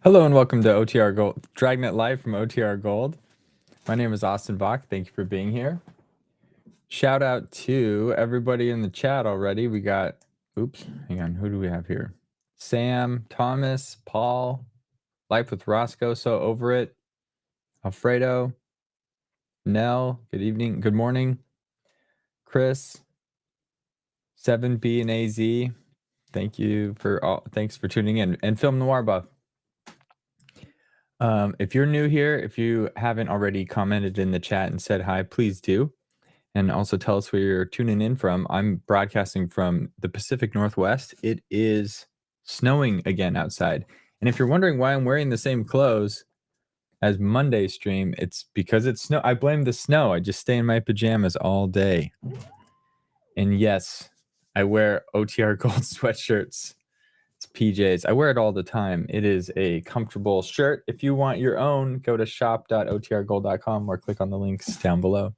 Hello and welcome to OTR Gold, Dragnet Live from OTR Gold. My name is Austin Bach. Thank you for being here. Shout out to everybody in the chat already. We got, hang on, who do we have here? Sam, Thomas, Paul, Life with Roscoe, so over it. Alfredo, Nell, good evening, good morning. Chris, 7B and AZ, thanks for tuning in. And Film Noir Buff. If you're new here, if you haven't already commented in the chat and said hi, please do. And also tell us where you're tuning in from. I'm broadcasting from the Pacific Northwest. It is snowing again outside. And if you're wondering why I'm wearing the same clothes as Monday's stream, it's because it's snow. I blame the snow. I just stay in my pajamas all day. And yes, I wear OTR Gold sweatshirts. It's PJs. I wear it all the time. It is a comfortable shirt. If you want your own, go to shop.otrgold.com or click on the links down below.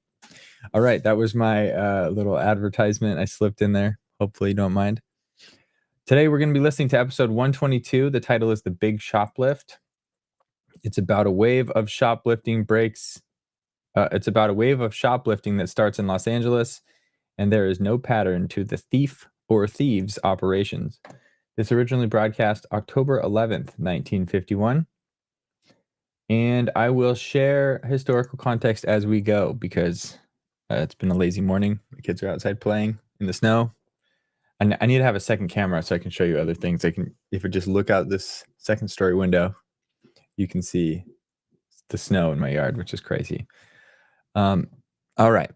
All right, that was my little advertisement I slipped in there. Hopefully you don't mind. Today we're going to be listening to episode 122. The title is The Big Shoplift. It's about a wave of shoplifting that starts in Los Angeles, and there is no pattern to the thief or thieves' operations. This originally broadcast October 11th, 1951. And I will share historical context as we go because it's been a lazy morning. The kids are outside playing in the snow. And I need to have a second camera so I can show you other things. If you just look out this second story window, you can see the snow in my yard, which is crazy. All right.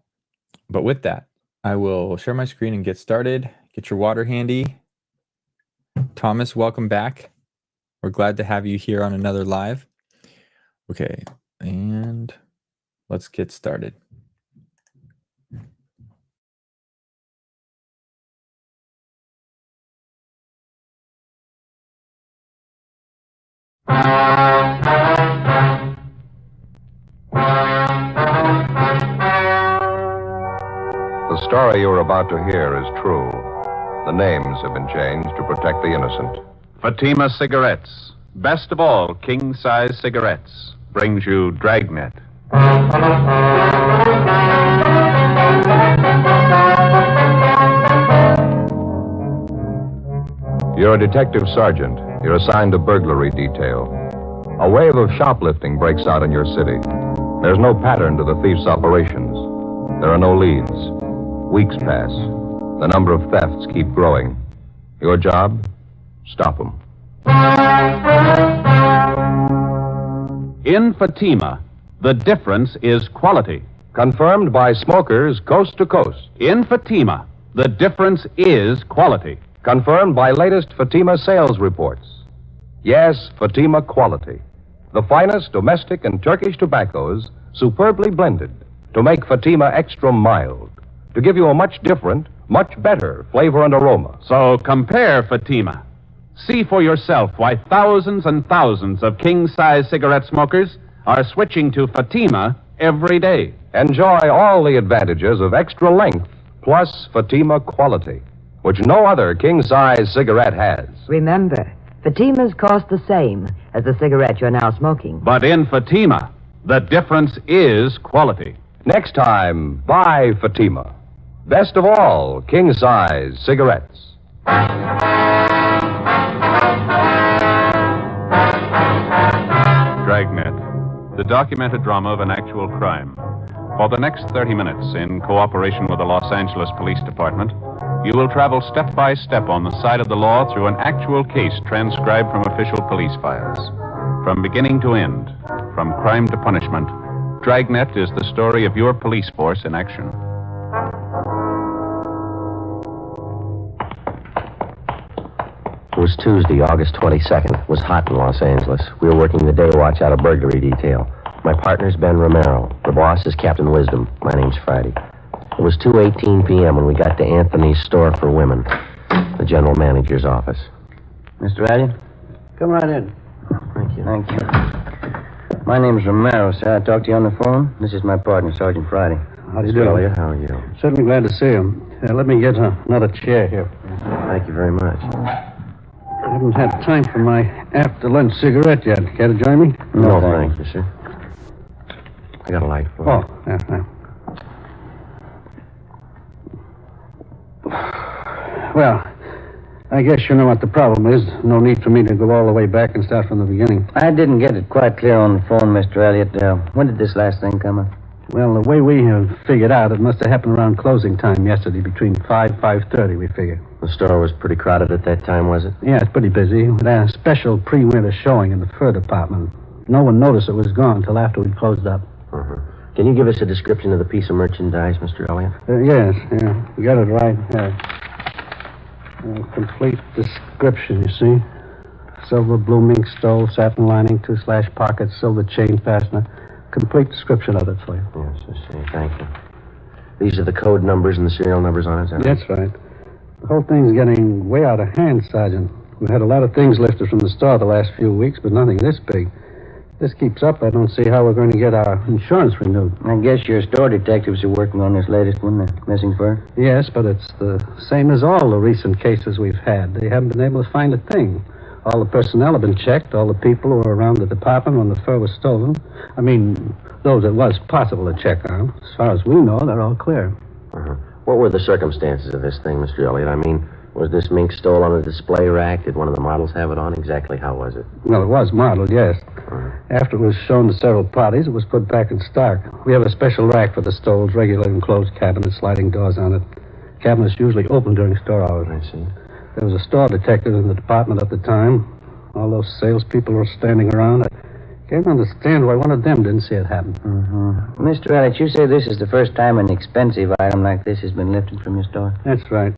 But with that, I will share my screen and get started. Get your water handy. Thomas, welcome back. We're glad to have you here on another live. Okay, and let's get started. The story you're about to hear is true. The names have been changed to protect the innocent. Fatima Cigarettes, best of all king-size cigarettes, brings you Dragnet. You're a detective sergeant. You're assigned to burglary detail. A wave of shoplifting breaks out in your city. There's no pattern to the thief's operations. There are no leads. Weeks pass. The number of thefts keep growing. Your job? Stop them. In Fatima, the difference is quality. Confirmed by smokers coast to coast. In Fatima, the difference is quality. Confirmed by latest Fatima sales reports. Yes, Fatima quality. The finest domestic and Turkish tobaccos superbly blended to make Fatima extra mild. To give you a much different, much better flavor and aroma. So compare Fatima. See for yourself why thousands and thousands of king-size cigarette smokers are switching to Fatima every day. Enjoy all the advantages of extra length plus Fatima quality, which no other king-size cigarette has. Remember, Fatimas cost the same as the cigarette you're now smoking. But in Fatima, the difference is quality. Next time, buy Fatima. Best of all, king-size cigarettes. Dragnet, the documented drama of an actual crime. For the next 30 minutes, in cooperation with the Los Angeles Police Department, you will travel step by step on the side of the law through an actual case transcribed from official police files. From beginning to end, from crime to punishment, Dragnet is the story of your police force in action. It was Tuesday, August 22nd. It was hot in Los Angeles. We were working the day watch out of burglary detail. My partner's Ben Romero. The boss is Captain Wisdom. My name's Friday. It was 2:18 p.m. when we got to Anthony's Store for Women, the general manager's office. Mr. Addy? Come right in. Thank you. Thank you. My name's Romero, sir. I talked to you on the phone. This is my partner, Sergeant Friday. How do you do? Elliot, how are you? Certainly glad to see you. Let me get another chair here. Thank you very much. haven't had time for my after-lunch cigarette yet. Care to join me? No, thank you, sir. I got a light for you. Oh, yeah. Well, I guess you know what the problem is. No need for me to go all the way back and start from the beginning. I didn't get it quite clear on the phone, Mr. Elliott. When did this last thing come up? Well, the way we have figured out, it must have happened around closing time yesterday, between 5:30, we figure. The store was pretty crowded at that time, was it? Yeah, it's pretty busy. We had a special pre-winter showing in the fur department. No one noticed it was gone until after we closed up. Uh-huh. Can you give us a description of the piece of merchandise, Mr. Elliott? Yes, yeah. You got it right. Complete description, you see. Silver blue mink stole, satin lining, 2 pockets, silver chain fastener. Complete description of it for you. Yes, I see. Thank you. These are the code numbers and the serial numbers on it, is that right? That's right. The whole thing's getting way out of hand, Sergeant. We've had a lot of things lifted from the store the last few weeks, but nothing this big. If this keeps up, I don't see how we're going to get our insurance renewed. I guess your store detectives are working on this latest one, the missing fur? Yes, but it's the same as all the recent cases we've had. They haven't been able to find a thing. All the personnel have been checked, all the people who were around the department when the fur was stolen. I mean, those it was possible to check on. As far as we know, they're all clear. Uh-huh. What were the circumstances of this thing, Mr. Elliott? I mean, was this mink stole on a display rack? Did one of the models have it on? Exactly how was it? Well, it was modeled, yes. After it was shown to several parties, it was put back in stock. We have a special rack for the stoles, regular enclosed cabinets, sliding doors on it. Cabinets usually open during store hours. I see. There was a store detective in the department at the time. All those salespeople were standing around. I can't understand why one of them didn't see it happen. Mm-hmm. Mr. Elliott, you say this is the first time an expensive item like this has been lifted from your store? That's right.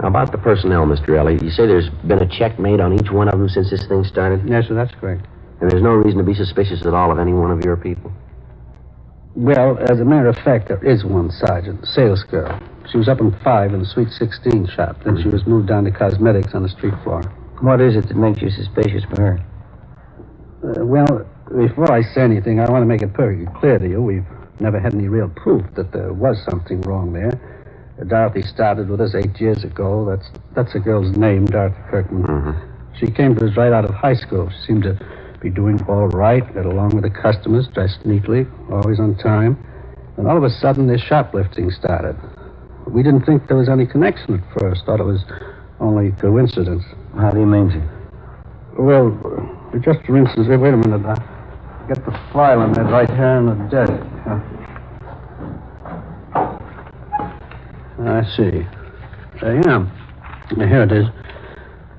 Now, about the personnel, Mr. Elliott, you say there's been a check made on each one of them since this thing started? Yes, sir, that's correct. And there's no reason to be suspicious at all of any one of your people? Well, as a matter of fact, there is one, Sergeant, sales girl. She was up in 5 in the Sweet 16 shop. Then she was moved down to cosmetics on the street floor. What is it that makes you suspicious for her? Well, before I say anything, I want to make it perfectly clear to you. We've never had any real proof that there was something wrong there. Dorothy started with us 8 years ago. That's a girl's name, Dorothy Kirkman. Mm-hmm. She came to us right out of high school. She seemed to be doing all right, got along with the customers, dressed neatly, always on time. And all of a sudden, this shoplifting started. We didn't think there was any connection at first. Thought it was only coincidence. How do you mean, sir? Well, just for instance, wait a minute. I got the file on that right here on the desk. I see. Here it is.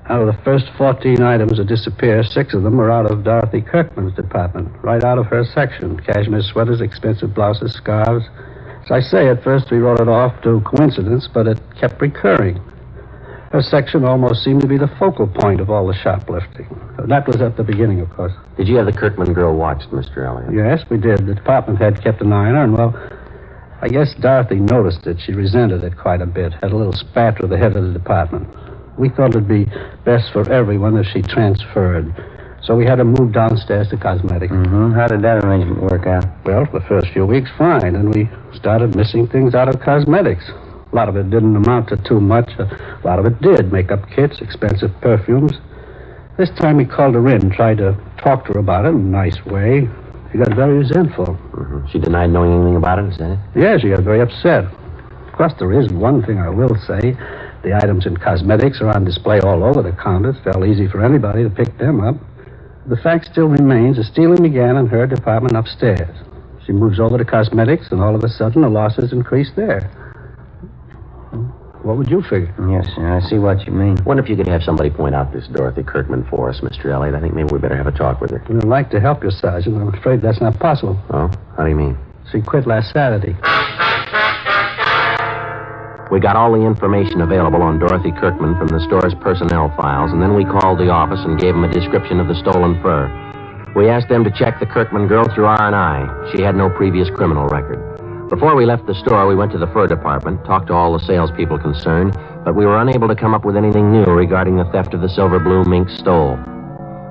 Out of the first 14 items that disappeared, 6 of them were out of Dorothy Kirkman's department, right out of her section. Cashmere sweaters, expensive blouses, scarves. As I say, at first we wrote it off to coincidence, but it kept recurring. Her section almost seemed to be the focal point of all the shoplifting. That was at the beginning, of course. Did you have the Kirkman girl watched, Mr. Elliott? Yes, we did. The department head kept an eye on her, and, well, I guess Dorothy noticed it. She resented it quite a bit. Had a little spat with the head of the department. We thought it'd be best for everyone if she transferred. So we had her move downstairs to cosmetics. Mm-hmm. How did that arrangement work out? Well, for the first few weeks, fine. And we started missing things out of cosmetics. A lot of it didn't amount to too much. A lot of it did. Makeup kits, expensive perfumes. This time we called her in, tried to talk to her about it in a nice way. She got very resentful. Mm-hmm. She denied knowing anything about it, is that it? Yeah, she got very upset. Of course, there is one thing I will say. The items in cosmetics are on display all over the counters. Fell easy for anybody to pick them up. The fact still remains, the stealing began in her department upstairs. She moves over to cosmetics, and all of a sudden the losses increase there. What would you figure? Yes, sir, I see what you mean. Wonder if you could have somebody point out this Dorothy Kirkman for us, Mr. Elliott. I think maybe we better have a talk with her. I'd like to help you, Sergeant, but I'm afraid that's not possible. Oh? How do you mean? She quit last Saturday. We got all the information available on Dorothy Kirkman from the store's personnel files, and then we called the office and gave them a description of the stolen fur. We asked them to check the Kirkman girl through R&I. She had no previous criminal record. Before we left the store, we went to the fur department, talked to all the salespeople concerned, but we were unable to come up with anything new regarding the theft of the silver blue mink stole.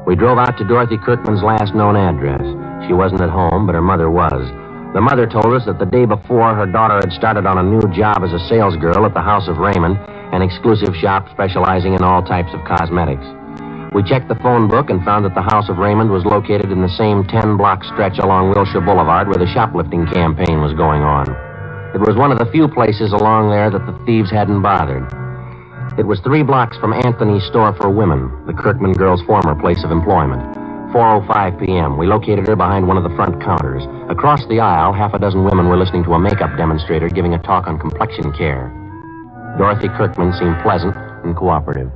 We drove out to Dorothy Kirkman's last known address. She wasn't at home, but her mother was. The mother told us that the day before, her daughter had started on a new job as a salesgirl at the House of Raymond, an exclusive shop specializing in all types of cosmetics. We checked the phone book and found that the house of Raymond was located in the same 10-block stretch along Wilshire Boulevard where the shoplifting campaign was going on. It was one of the few places along there that the thieves hadn't bothered. It was 3 blocks from Anthony's store for women, the Kirkman girl's former place of employment. 4:05 p.m. We located her behind one of the front counters. Across the aisle, half a dozen women were listening to a makeup demonstrator giving a talk on complexion care. Dorothy Kirkman seemed pleasant and cooperative.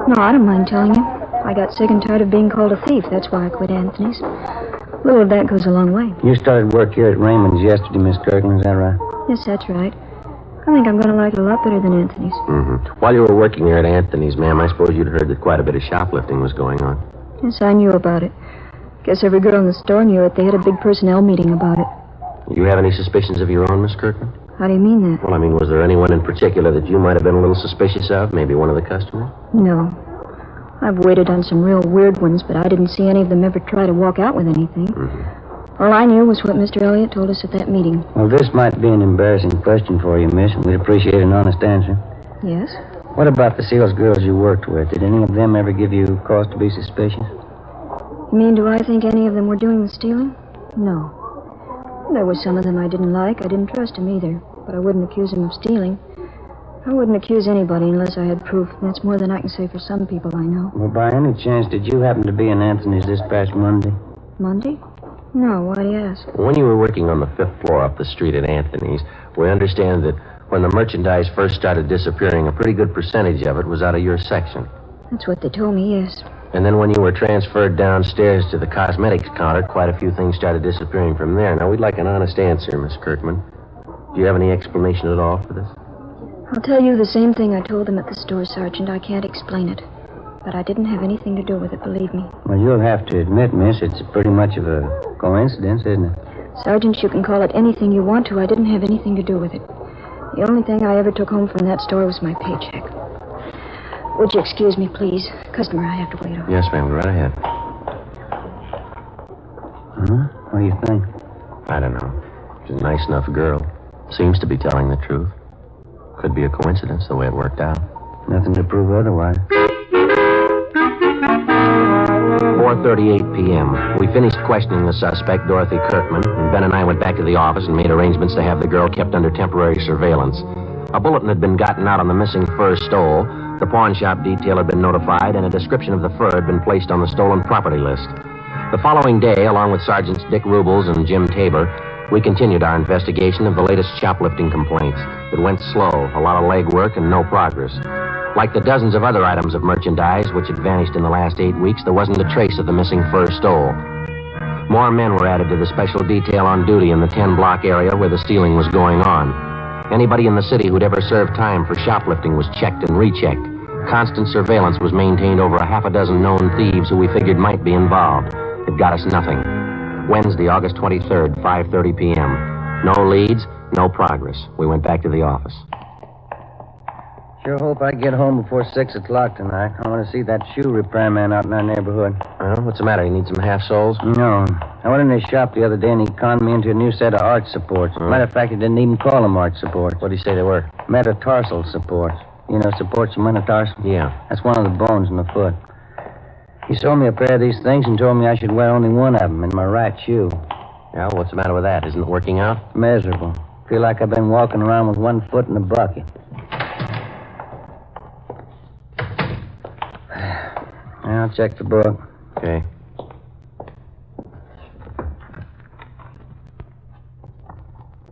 No, I don't mind telling you. I got sick and tired of being called a thief. That's why I quit Anthony's. A little of that goes a long way. You started work here at Raymond's yesterday, Miss Kirkland, is that right? Yes, that's right. I think I'm going to like it a lot better than Anthony's. Mm-hmm. While you were working here at Anthony's, ma'am, I suppose you'd heard that quite a bit of shoplifting was going on. Yes, I knew about it. Guess every girl in the store knew it. They had a big personnel meeting about it. You have any suspicions of your own, Miss Kirkman? How do you mean that? Well, I mean, was there anyone in particular that you might have been a little suspicious of? Maybe one of the customers? No. I've waited on some real weird ones, but I didn't see any of them ever try to walk out with anything. Mm-hmm. All I knew was what Mr. Elliott told us at that meeting. Well, this might be an embarrassing question for you, miss, and we'd appreciate an honest answer. Yes? What about the sales girls you worked with? Did any of them ever give you cause to be suspicious? You mean, do I think any of them were doing the stealing? No. There were some of them I didn't like. I didn't trust them either. But I wouldn't accuse them of stealing. I wouldn't accuse anybody unless I had proof. That's more than I can say for some people I know. Well, by any chance, did you happen to be in Anthony's this past Monday? Monday? No, why do you ask? When you were working on the 5th floor up the street at Anthony's, we understand that when the merchandise first started disappearing, a pretty good percentage of it was out of your section. That's what they told me, yes. And then when you were transferred downstairs to the cosmetics counter, quite a few things started disappearing from there. Now, we'd like an honest answer, Miss Kirkman. Do you have any explanation at all for this? I'll tell you the same thing I told them at the store, Sergeant. I can't explain it. But I didn't have anything to do with it, believe me. Well, you'll have to admit, miss, it's pretty much of a coincidence, isn't it? Sergeant, you can call it anything you want to. I didn't have anything to do with it. The only thing I ever took home from that store was my paycheck. Would you excuse me, please? Customer I have to wait on. Yes, ma'am. Go right ahead. Huh? What do you think? I don't know. She's a nice enough girl. Seems to be telling the truth. Could be a coincidence the way it worked out. Nothing to prove otherwise. 4:38 p.m. We finished questioning the suspect, Dorothy Kirkman, and Ben and I went back to the office and made arrangements to have the girl kept under temporary surveillance. A bulletin had been gotten out on the missing fur stole, the pawn shop detail had been notified, and a description of the fur had been placed on the stolen property list. The following day, along with Sergeants Dick Rubles and Jim Tabor, we continued our investigation of the latest shoplifting complaints. It went slow, a lot of legwork, and no progress. Like the dozens of other items of merchandise which had vanished in the last 8 weeks, there wasn't a trace of the missing fur stole. More men were added to the special detail on duty in the 10-block area where the stealing was going on. Anybody in the city who'd ever served time for shoplifting was checked and rechecked. Constant surveillance was maintained over a half a dozen known thieves who we figured might be involved. It got us nothing. Wednesday, August 23rd, 5:30 p.m. No leads, no progress. We went back to the office. Sure hope I get home before 6 o'clock tonight. I want to see that shoe repairman out in our neighborhood. Well, what's the matter? You need some half-soles? No. I went in his shop the other day and he conned me into a new set of arch supports. Matter of fact, he didn't even call them arch supports. What did he say they were? Metatarsal supports. You know, supports the metatarsal? Yeah. That's one of the bones in the foot. He sold me a pair of these things and told me I should wear only one of them in my right shoe. Yeah, what's the matter with that? Isn't it working out? Miserable. Feel like I've been walking around with one foot in a bucket. I'll check the book. Okay.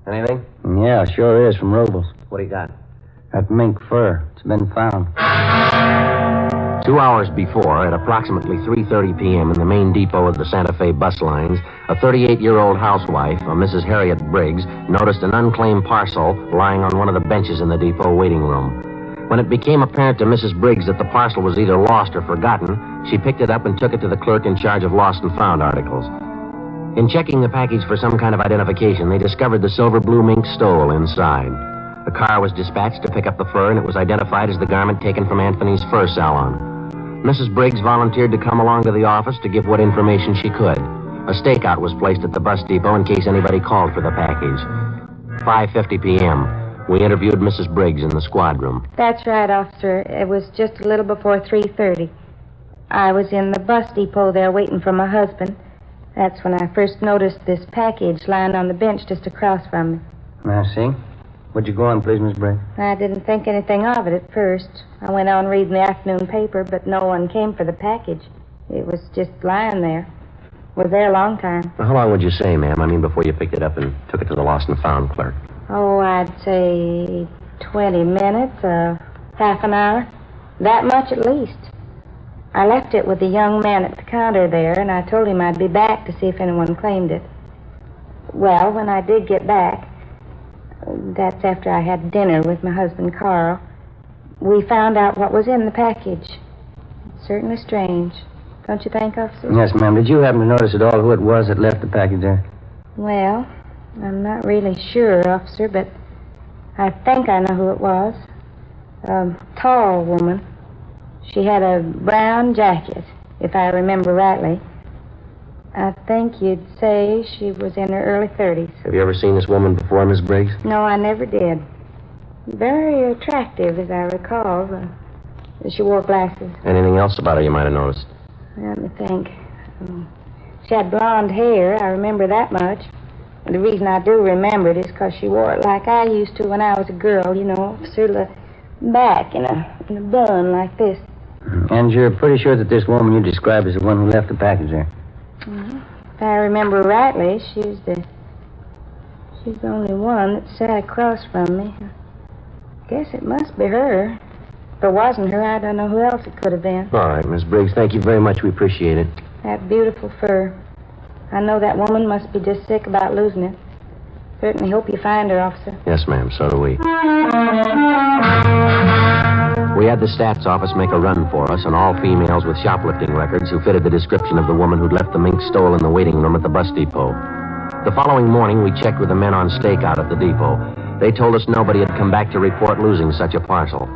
Anything? Yeah, sure is, from Robles. What do you got? That mink fur. It's been found. 2 hours before, at approximately 3:30 p.m. in the main depot of the Santa Fe bus lines, a 38-year-old housewife, a Mrs. Harriet Briggs, noticed an unclaimed parcel lying on one of the benches in the depot waiting room. When it became apparent to Mrs. Briggs that the parcel was either lost or forgotten, she picked it up and took it to the clerk in charge of lost and found articles. In checking the package for some kind of identification, they discovered the silver blue mink stole inside. A car was dispatched to pick up the fur, and it was identified as the garment taken from Anthony's fur salon. Mrs. Briggs volunteered to come along to the office to give what information she could. A stakeout was placed at the bus depot in case anybody called for the package. 5:50 p.m. We interviewed Mrs. Briggs in the squad room. That's right, officer. It was just a little before 3:30. I was in the bus depot there waiting for my husband. That's when I first noticed this package lying on the bench just across from me. I see. What'd you go on, please, Miss Briggs? I didn't think anything of it at first. I went on reading the afternoon paper, but no one came for the package. It was just lying there. Was there a long time. How long would you say, ma'am? I mean, before you picked it up and took it to the lost and found clerk? Oh, I'd say 20 minutes, half an hour. That much at least. I left it with the young man at the counter there, and I told him I'd be back to see if anyone claimed it. Well, when I did get back, that's after I had dinner with my husband, Carl, we found out what was in the package. It's certainly strange. Don't you think, officer? Yes, ma'am. Did you happen to notice at all who it was that left the package there? Well, I'm not really sure, officer, but I think I know who it was. A tall woman. She had a brown jacket, if I remember rightly. I think you'd say she was in her early 30s. Have you ever seen this woman before, Miss Briggs? No, I never did. Very attractive, as I recall. She wore glasses. Anything else about her you might have noticed? Let me think. She had blonde hair, I remember that much. And the reason I do remember it is because she wore it like I used to when I was a girl, you know, sort of back in a bun like this. And you're pretty sure that this woman you described is the one who left the package there? If I remember rightly, she's the only one that sat across from me. Guess it must be her. If it wasn't her, I don't know who else it could have been. All right, Miss Briggs, thank you very much. We appreciate it. That beautiful fur. I know that woman must be just sick about losing it. Certainly hope you find her, officer. Yes, ma'am, so do we. We had the stats office make a run for us on all females with shoplifting records who fitted the description of the woman who'd left the mink stole in the waiting room at the bus depot. The following morning, we checked with the men on stakeout at the depot. They told us nobody had come back to report losing such a parcel.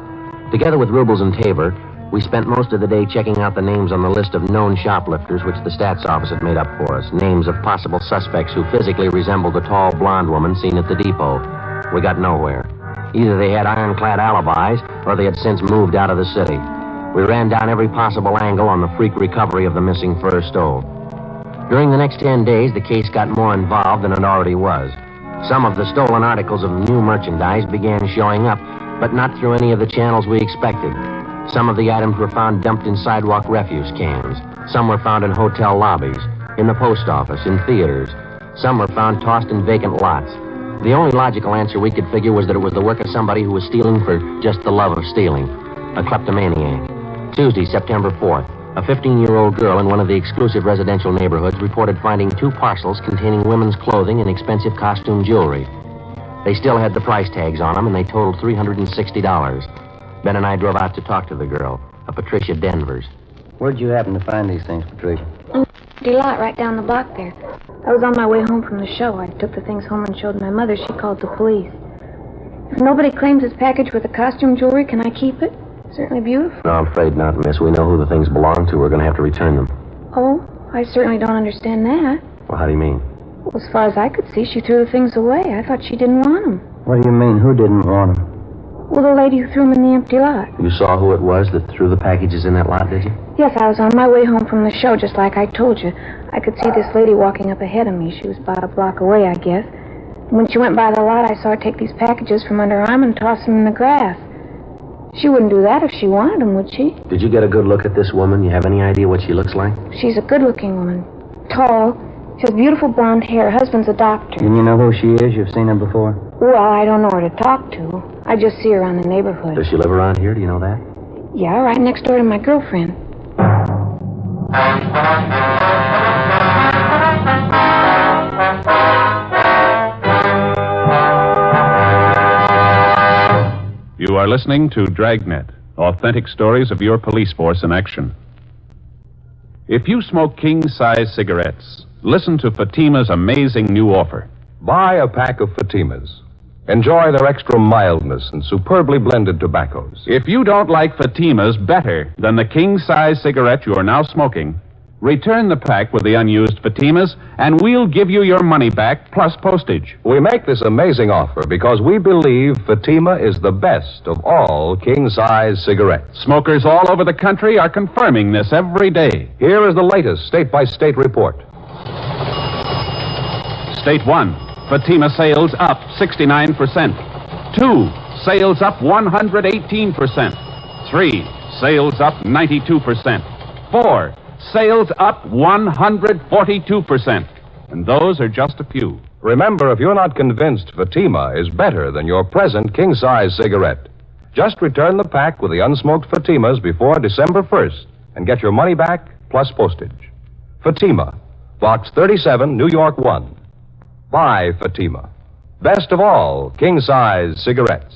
Together with Rubles and Tabor, we spent most of the day checking out the names on the list of known shoplifters which the stats office had made up for us. Names of possible suspects who physically resembled the tall blonde woman seen at the depot. We got nowhere. Either they had ironclad alibis, or they had since moved out of the city. We ran down every possible angle on the freak recovery of the missing fur stole. During the next 10 days, the case got more involved than it already was. Some of the stolen articles of new merchandise began showing up, but not through any of the channels we expected. Some of the items were found dumped in sidewalk refuse cans. Some were found in hotel lobbies, in the post office, in theaters. Some were found tossed in vacant lots. The only logical answer we could figure was that it was the work of somebody who was stealing for just the love of stealing. A kleptomaniac. Tuesday, September 4th, a 15-year-old girl in one of the exclusive residential neighborhoods reported finding 2 parcels containing women's clothing and expensive costume jewelry. They still had the price tags on them, and they totaled $360. Ben and I drove out to talk to the girl, a Patricia Denvers. Where'd you happen to find these things, Patricia? Lot right down the block there. I was on my way home from the show. I took the things home and showed my mother. She called the police. If nobody claims this package with the costume jewelry, can I keep it? Certainly beautiful. No, I'm afraid not, miss. We know who the things belong to. We're going to have to return them. Oh, I certainly don't understand that. Well, how do you mean? Well, as far as I could see, she threw the things away. I thought she didn't want them. What do you mean, who didn't want them? Well, the lady who threw them in the empty lot. You saw who it was that threw the packages in that lot, did you? Yes, I was on my way home from the show, just like I told you. I could see this lady walking up ahead of me. She was about a block away, I guess. When she went by the lot, I saw her take these packages from under her arm and toss them in the grass. She wouldn't do that if she wanted them, would she? Did you get a good look at this woman? You have any idea what she looks like? She's a good-looking woman. Tall. She has beautiful blonde hair. Her husband's a doctor. And you know who she is? You've seen her before? Well, I don't know her to talk to. I just see her around the neighborhood. Does she live around here? Do you know that? Yeah, right next door to my girlfriend. You are listening to Dragnet, authentic stories of your police force in action. If you smoke king-size cigarettes, listen to Fatima's amazing new offer. Buy a pack of Fatimas. Enjoy their extra mildness and superbly blended tobaccos. If you don't like Fatima's better than the king-size cigarette you are now smoking, Return the pack with the unused Fatimas, and we'll give you your money back plus postage. We make this amazing offer because we believe Fatima is the best of all king-size cigarettes. Smokers all over the country are confirming this every day. Here is the latest state-by-state report. State 1, Fatima sales up 69%. 2, sales up 118%. 3, sales up 92%. 4, sales up 142%. And those are just a few. Remember, if you're not convinced Fatima is better than your present king-size cigarette, just return the pack with the unsmoked Fatimas before December 1st and get your money back plus postage. Fatima, Box 37, New York 1. Buy Fatima. Best of all king-size cigarettes.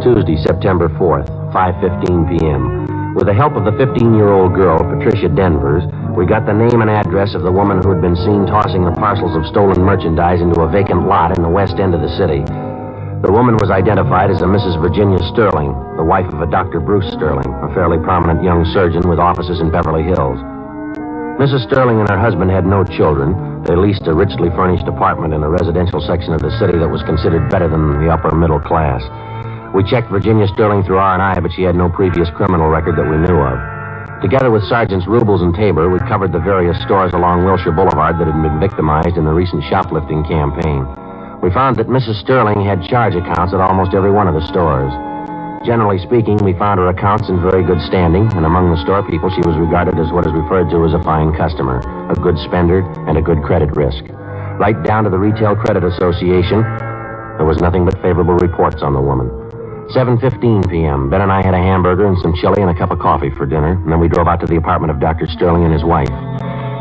Tuesday, September 4th, 5:15 p.m. With the help of the 15-year-old girl, Patricia Denvers, we got the name and address of the woman who had been seen tossing the parcels of stolen merchandise into a vacant lot in the west end of the city. The woman was identified as a Mrs. Virginia Sterling, the wife of a Dr. Bruce Sterling, a fairly prominent young surgeon with offices in Beverly Hills. Mrs. Sterling and her husband had no children. They leased a richly furnished apartment in a residential section of the city that was considered better than the upper middle class. We checked Virginia Sterling through R&I, but she had no previous criminal record that we knew of. Together with Sergeants Rubles and Tabor, we covered the various stores along Wilshire Boulevard that had been victimized in the recent shoplifting campaign. We found that Mrs. Sterling had charge accounts at almost every one of the stores. Generally speaking, we found her accounts in very good standing, and among the store people, she was regarded as what is referred to as a fine customer, a good spender, and a good credit risk. Right down to the Retail Credit Association, there was nothing but favorable reports on the woman. 7:15 p.m., Ben and I had a hamburger and some chili and a cup of coffee for dinner, and then we drove out to the apartment of Dr. Sterling and his wife.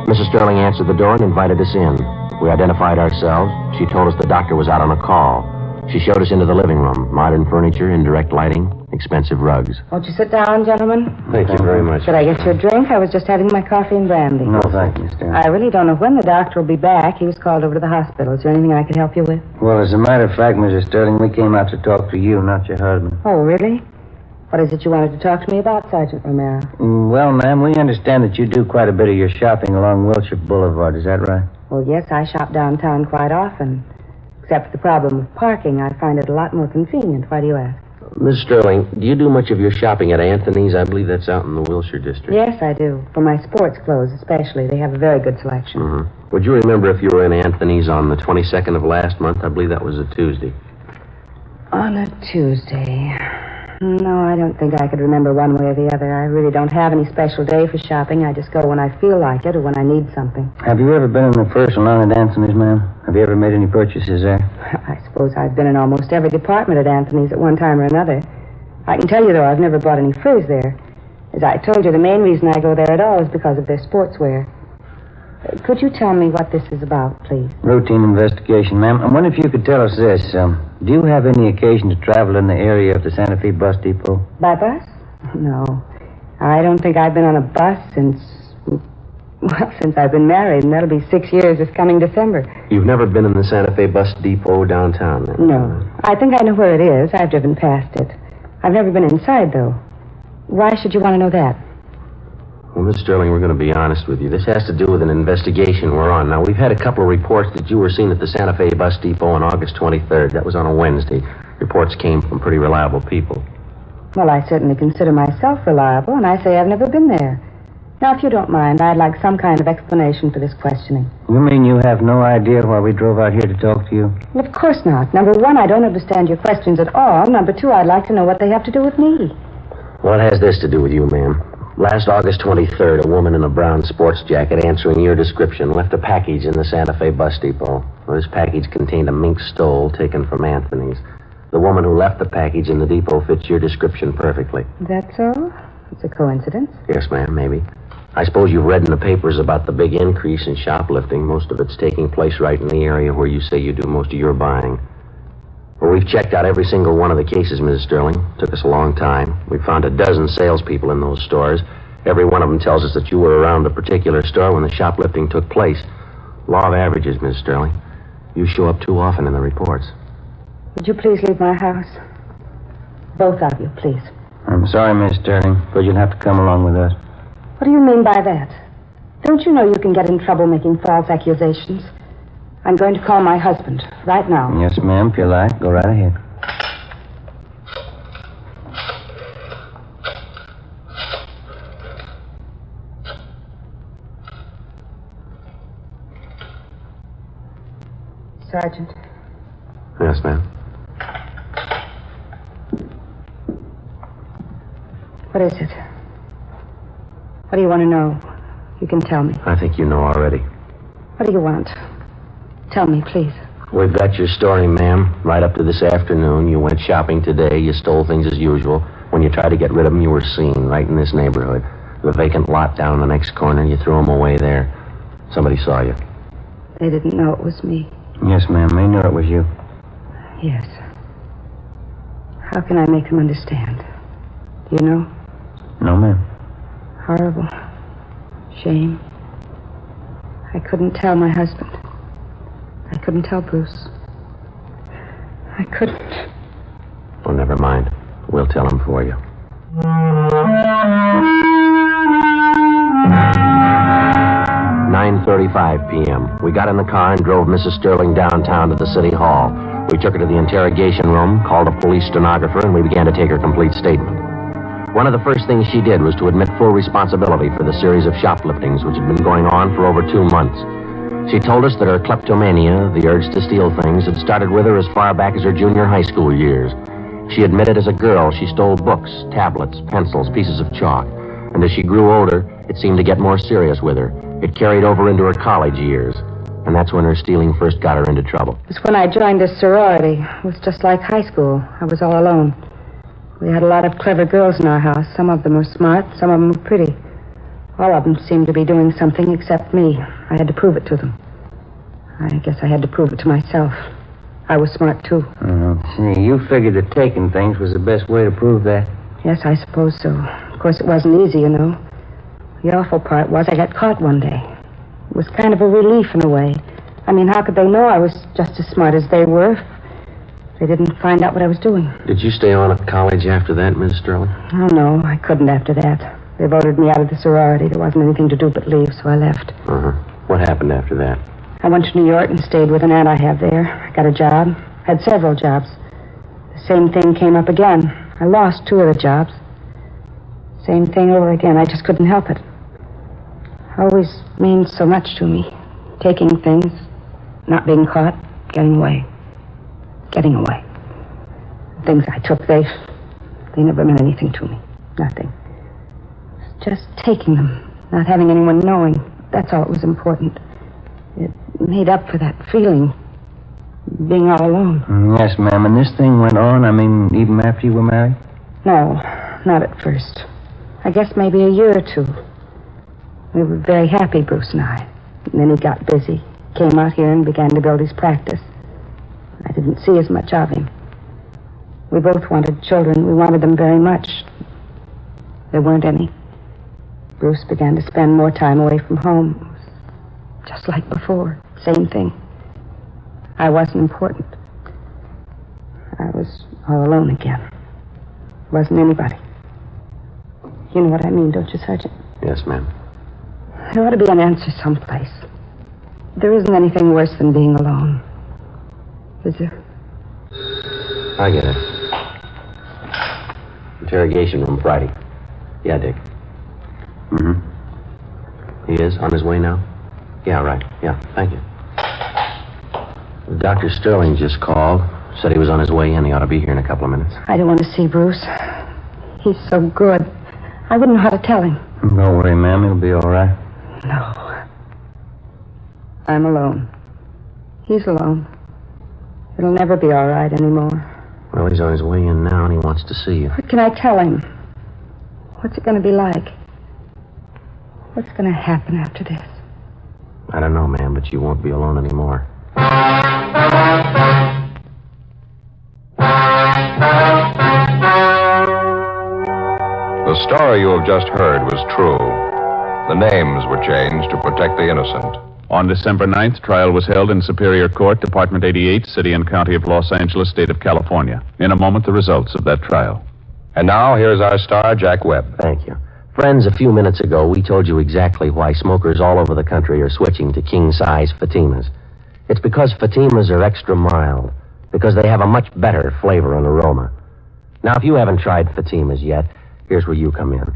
Mrs. Sterling answered the door and invited us in. We identified ourselves. She told us the doctor was out on a call. She showed us into the living room. Modern furniture, indirect lighting, expensive rugs. Won't you sit down, gentlemen? Thank you very much. Should I get you a drink? I was just having my coffee and brandy. No, thank you, Miss Sterling. I really don't know when the doctor will be back. He was called over to the hospital. Is there anything I could help you with? Well, as a matter of fact, Mrs. Sterling, we came out to talk to you, not your husband. Oh, really? What is it you wanted to talk to me about, Sergeant Romero? Well, ma'am, we understand that you do quite a bit of your shopping along Wilshire Boulevard. Is that right? Well, yes, I shop downtown quite often. Except for the problem of parking, I find it a lot more convenient. Why do you ask? Miss Sterling, do you do much of your shopping at Anthony's? I believe that's out in the Wilshire district. Yes, I do. For my sports clothes, especially. They have a very good selection. Mm-hmm. Would you remember if you were in Anthony's on the 22nd of last month? I believe that was a Tuesday. On a Tuesday. No, I don't think I could remember one way or the other. I really don't have any special day for shopping. I just go when I feel like it or when I need something. Have you ever been in the first salon at Anthony's, ma'am? Have you ever made any purchases there? I suppose I've been in almost every department at Anthony's at one time or another. I can tell you, though, I've never bought any furs there. As I told you, the main reason I go there at all is because of their sportswear. Could you tell me what this is about, please? Routine investigation, ma'am. I wonder if you could tell us this. Do you have any occasion to travel in the area of the Santa Fe bus depot? By bus? No. I don't think I've been on a bus since I've been married, and that'll be 6 years this coming December. You've never been in the Santa Fe bus depot downtown, then? No. I think I know where it is. I've driven past it. I've never been inside, though. Why should you want to know that? Well, Miss Sterling, we're going to be honest with you. This has to do with an investigation we're on. Now, we've had a couple of reports that you were seen at the Santa Fe bus depot on August 23rd. That was on a Wednesday. Reports came from pretty reliable people. Well, I certainly consider myself reliable, and I say I've never been there. Now, if you don't mind, I'd like some kind of explanation for this questioning. You mean you have no idea why we drove out here to talk to you? Well, of course not. Number one, I don't understand your questions at all. Number two, I'd like to know what they have to do with me. Well, it has this to do with you, ma'am. Last August 23rd, a woman in a brown sports jacket answering your description left a package in the Santa Fe bus depot. Well, this package contained a mink stole taken from Anthony's. The woman who left the package in the depot fits your description perfectly. That's all? It's a coincidence. Yes, ma'am, maybe. I suppose you've read in the papers about the big increase in shoplifting. Most of it's taking place right in the area where you say you do most of your buying. Well, we've checked out every single one of the cases, Mrs. Sterling. Took us a long time. We found a dozen salespeople in those stores. Every one of them tells us that you were around the particular store when the shoplifting took place. Law of averages, Mrs. Sterling. You show up too often in the reports. Would you please leave my house? Both of you, please. I'm sorry, Miss Sterling, but you'll have to come along with us. What do you mean by that? Don't you know you can get in trouble making false accusations? I'm going to call my husband right now. Yes, ma'am, if you like. Go right ahead. Sergeant. Yes, ma'am. What is it? What do you want to know? You can tell me. I think you know already. What do you want? Tell me, please. We've got your story, ma'am. Right up to this afternoon. You went shopping today. You stole things as usual. When you tried to get rid of them, you were seen right in this neighborhood. The vacant lot down the next corner. You threw them away there. Somebody saw you. They didn't know it was me. Yes, ma'am. They knew it was you. Yes. How can I make them understand? Do you know? No, ma'am. Horrible. Shame. I couldn't tell my husband. I couldn't tell Bruce. I couldn't. Well, never mind. We'll tell him for you. 9:35 p.m. We got in the car and drove Mrs. Sterling downtown to the city hall. We took her to the interrogation room, called a police stenographer, and we began to take her complete statement. One of the first things she did was to admit full responsibility for the series of shopliftings which had been going on for over 2 months. She told us that her kleptomania, the urge to steal things, had started with her as far back as her junior high school years. She admitted as a girl she stole books, tablets, pencils, pieces of chalk. And as she grew older, it seemed to get more serious with her. It carried over into her college years. And that's when her stealing first got her into trouble. It was when I joined a sorority. It was just like high school. I was all alone. We had a lot of clever girls in our house. Some of them were smart, some of them were pretty. All of them seemed to be doing something except me. I had to prove it to them. I guess I had to prove it to myself. I was smart, too. See, you figured that taking things was the best way to prove that. Yes, I suppose so. Of course, it wasn't easy, you know. The awful part was I got caught one day. It was kind of a relief in a way. I mean, how could they know I was just as smart as they were if they didn't find out what I was doing? Did you stay on at college after that, Miss Sterling? Oh, no, I couldn't after that. They voted me out of the sorority. There wasn't anything to do but leave, so I left. Uh-huh. What happened after that? I went to New York and stayed with an aunt I have there. I got a job. Had several jobs. The same thing came up again. I lost 2 of the jobs. Same thing over again. I just couldn't help it. Always means so much to me. Taking things, not being caught, getting away. Getting away. Things I took, they never meant anything to me. Nothing. Just taking them, not having anyone knowing. That's all that was important. It made up for that feeling, being all alone. Yes, ma'am. And this thing went on, even after you were married? No, not at first. I guess maybe a year or 2. We were very happy, Bruce and I. And then he got busy, came out here and began to build his practice. I didn't see as much of him. We both wanted children. We wanted them very much. There weren't any. Bruce began to spend more time away from home. Just like before. Same thing. I wasn't important. I was all alone again. Wasn't anybody. You know what I mean, don't you, Sergeant? Yes, ma'am. There ought to be an answer someplace. There isn't anything worse than being alone. Is there? I get it. Interrogation room Friday. Yeah, Dick. Mm-hmm. He is on his way now? Yeah, right. Yeah, thank you. Dr. Sterling just called. Said he was on his way in. He ought to be here in a couple of minutes. I don't want to see Bruce. He's so good. I wouldn't know how to tell him. Don't worry, ma'am. He'll be all right. No. I'm alone. He's alone. It'll never be all right anymore. Well, he's on his way in now, and he wants to see you. What can I tell him? What's it going to be like? What's going to happen after this? I don't know, ma'am, but you won't be alone anymore. The story you have just heard was true. The names were changed to protect the innocent. On December 9th, trial was held in Superior Court, Department 88, City and County of Los Angeles, State of California. In a moment, the results of that trial. And now, here's our star, Jack Webb. Thank you. Friends, a few minutes ago, we told you exactly why smokers all over the country are switching to king-size Fatimas. It's because Fatimas are extra mild, because they have a much better flavor and aroma. Now, if you haven't tried Fatimas yet, here's where you come in.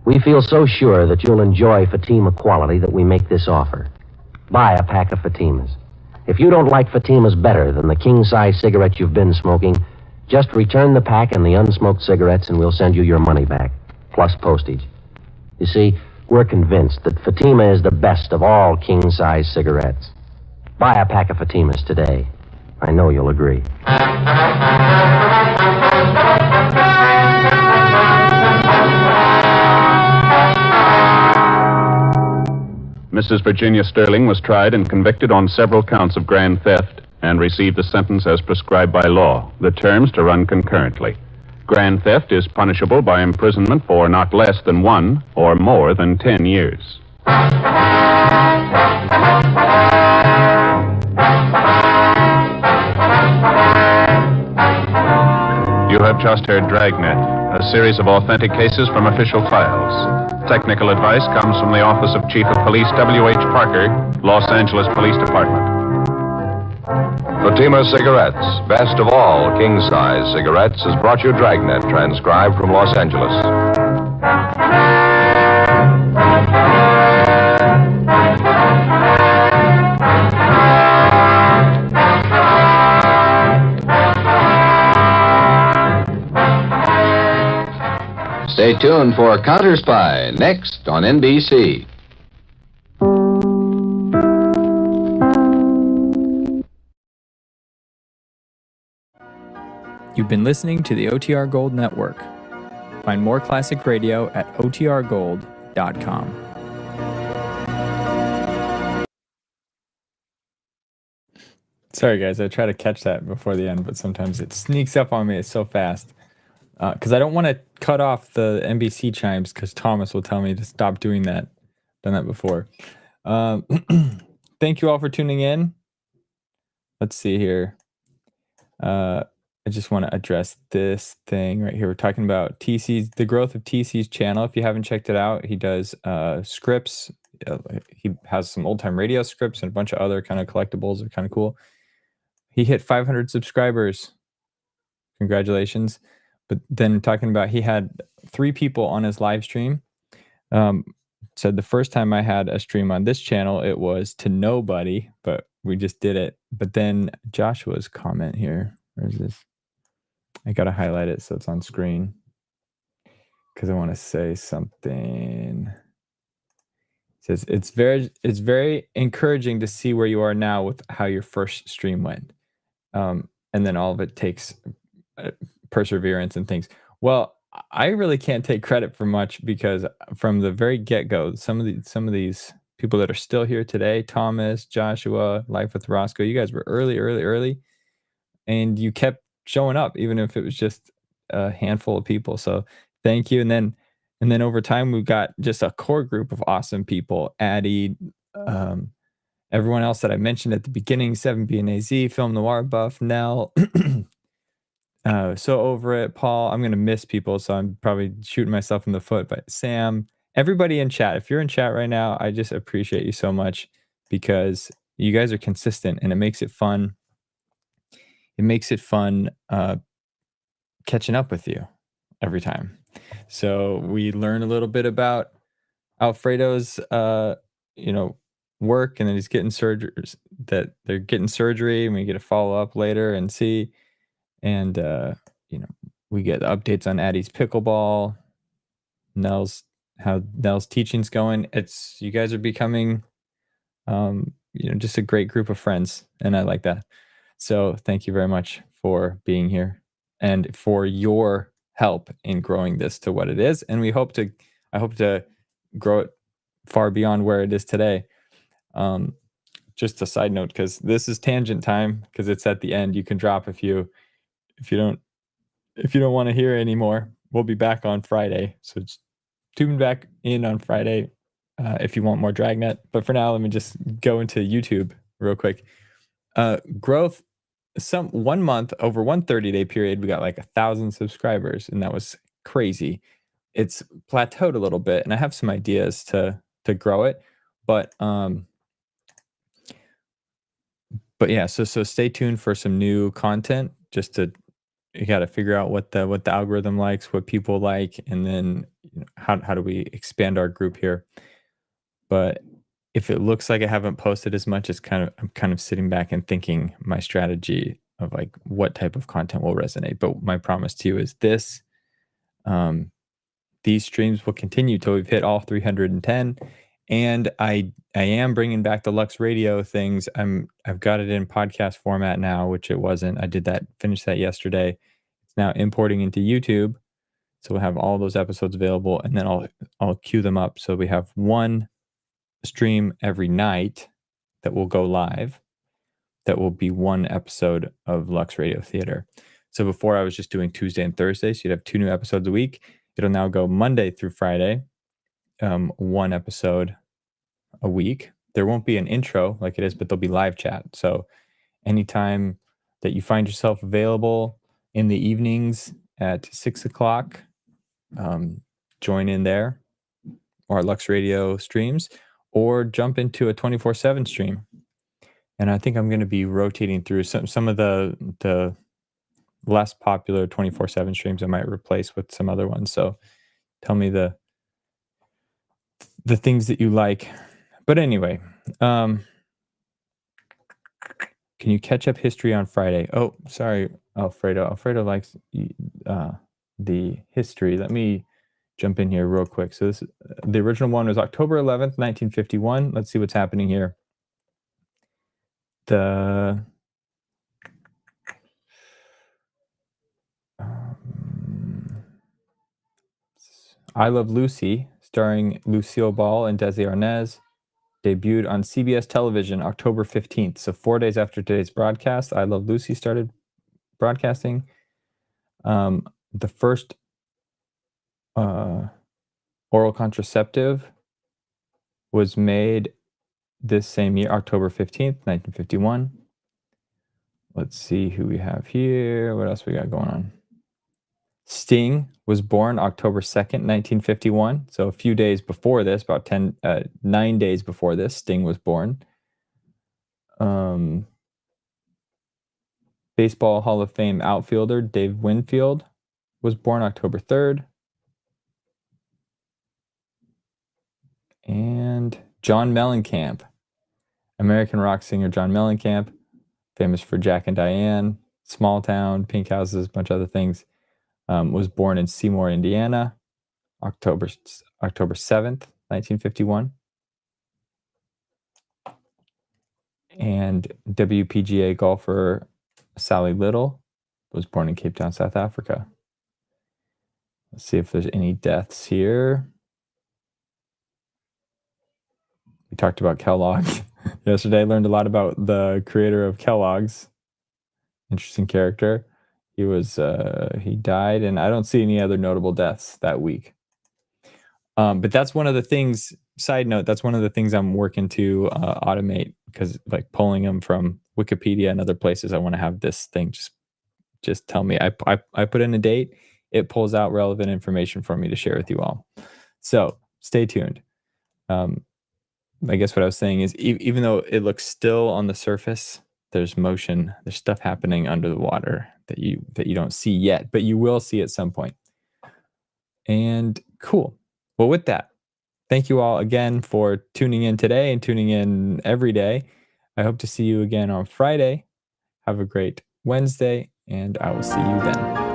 We feel so sure that you'll enjoy Fatima quality that we make this offer. Buy a pack of Fatimas. If you don't like Fatimas better than the king-size cigarette you've been smoking, just return the pack and the unsmoked cigarettes and we'll send you your money back, plus postage. You see, we're convinced that Fatima is the best of all king-size cigarettes. Buy a pack of Fatimas today. I know you'll agree. Mrs. Virginia Sterling was tried and convicted on several counts of grand theft and received the sentence as prescribed by law, the terms to run concurrently. Grand theft is punishable by imprisonment for not less than 1 or more than 10 years. You have just heard Dragnet, a series of authentic cases from official files. Technical advice comes from the Office of Chief of Police W.H. Parker, Los Angeles Police Department. Fatima Cigarettes, best of all king-size cigarettes, has brought you Dragnet, transcribed from Los Angeles. Stay tuned for Counter Spy, next on NBC. You've been listening to the OTR Gold Network. Find more classic radio at otrgold.com. Sorry, guys. I try to catch that before the end, but sometimes it sneaks up on me. It's so fast. Because I don't want to cut off the NBC chimes because Thomas will tell me to stop doing that. Done that before. Thank you all for tuning in. Let's see here. I just want to address this thing right here. We're talking about TC's, the growth of TC's channel. If you haven't checked it out, he does scripts. He has some old-time radio scripts and a bunch of other kind of collectibles. They're kind of cool. He hit 500 subscribers. Congratulations. But then talking about, he had 3 people on his live stream. Said the first time I had a stream on this channel, it was to nobody, but we just did it. But then Joshua's comment here, where is this? I got to highlight it so it's on screen because I want to say something. It says, it's very encouraging to see where you are now with how your first stream went. And then all of it takes perseverance and things. Well, I really can't take credit for much because from the very get-go, some of these people that are still here today, Thomas, Joshua, Life with Roscoe, you guys were early, and you kept showing up, even if it was just a handful of people. So thank you. And then over time, we've got just a core group of awesome people. Addie, everyone else that I mentioned at the beginning, 7B and AZ, Film Noir Buff, Nell. So over it, Paul, I'm going to miss people, so I'm probably shooting myself in the foot, but Sam, everybody in chat, if you're in chat right now, I just appreciate you so much because you guys are consistent and it makes it fun. It makes it fun catching up with you every time. So we learn a little bit about Alfredo's, work, and then he's getting surgeries, that they're getting surgery, and we get a follow up later and see. And, we get the updates on Addie's pickleball, how Nell's teaching's going. You guys are becoming, just a great group of friends. And I like that. So thank you very much for being here and for your help in growing this to what it is. And I hope to grow it far beyond where it is today. Just a side note, because this is tangent time, because it's at the end. You can drop if you don't want to hear anymore. We'll be back on Friday. So just tune back in on Friday if you want more Dragnet. But for now, let me just go into YouTube real quick. Growth, one month over 130-day period, we got like 1,000 subscribers, and that was crazy. It's plateaued a little bit, and I have some ideas to grow it, but yeah. So stay tuned for some new content. You got to figure out what the algorithm likes, what people like, and then how do we expand our group here. But if it looks like I haven't posted as much, I'm kind of sitting back and thinking my strategy of like what type of content will resonate. But my promise to you is this: these streams will continue till we've hit all 310, and I am bringing back the Lux Radio things. I've got it in podcast format now, which it wasn't. I finished that yesterday. It's now importing into YouTube, so we'll have all those episodes available, and then I'll queue them up so we have one stream every night that will go live. That will be one episode of Lux Radio Theater. So before I was just doing Tuesday and Thursday, so you'd have 2 new episodes a week. It'll now go Monday through Friday, one episode a week. There won't be an intro like it is, but there'll be live chat. So anytime that you find yourself available in the evenings at 6 o'clock, join in there, or Lux Radio streams, or jump into a 24/7 stream. And I think I'm going to be rotating through some of the less popular 24/7 streams. I might replace with some other ones. So tell me the things that you like. But anyway, can you catch up history on Friday? Oh, sorry, Alfredo. Alfredo likes the history. Let me jump in here real quick. So the original one was October 11th, 1951. Let's see what's happening here. I Love Lucy, starring Lucille Ball and Desi Arnaz, debuted on CBS television October 15th. So 4 days after today's broadcast, I Love Lucy started broadcasting. The first oral contraceptive was made this same year, October 15th, 1951. Let's see who we have here. What else we got going on? Sting was born October 2nd, 1951. So a few days before this, about 9 days before this, Sting was born. Baseball Hall of Fame outfielder Dave Winfield was born October 3rd. And John Mellencamp, American rock singer John Mellencamp, famous for Jack and Diane, Small Town, Pink Houses, a bunch of other things, was born in Seymour, Indiana, October 7th, 1951. And WPGA golfer Sally Little was born in Cape Town, South Africa. Let's see if there's any deaths here. We talked about Kellogg's yesterday. I learned a lot about the creator of Kellogg's. Interesting character. He died, and I don't see any other notable deaths that week. But that's one of the things, side note, that's one of the things I'm working to automate, because like pulling them from Wikipedia and other places, I want to have this thing just tell me. I put in a date, it pulls out relevant information for me to share with you all. So stay tuned. I guess what I was saying is, even though it looks still on the surface, there's motion, there's stuff happening under the water that you don't see yet, but you will see at some point. And cool. Well, with that, thank you all again for tuning in today and tuning in every day. I hope to see you again on Friday. Have a great Wednesday, and I will see you then.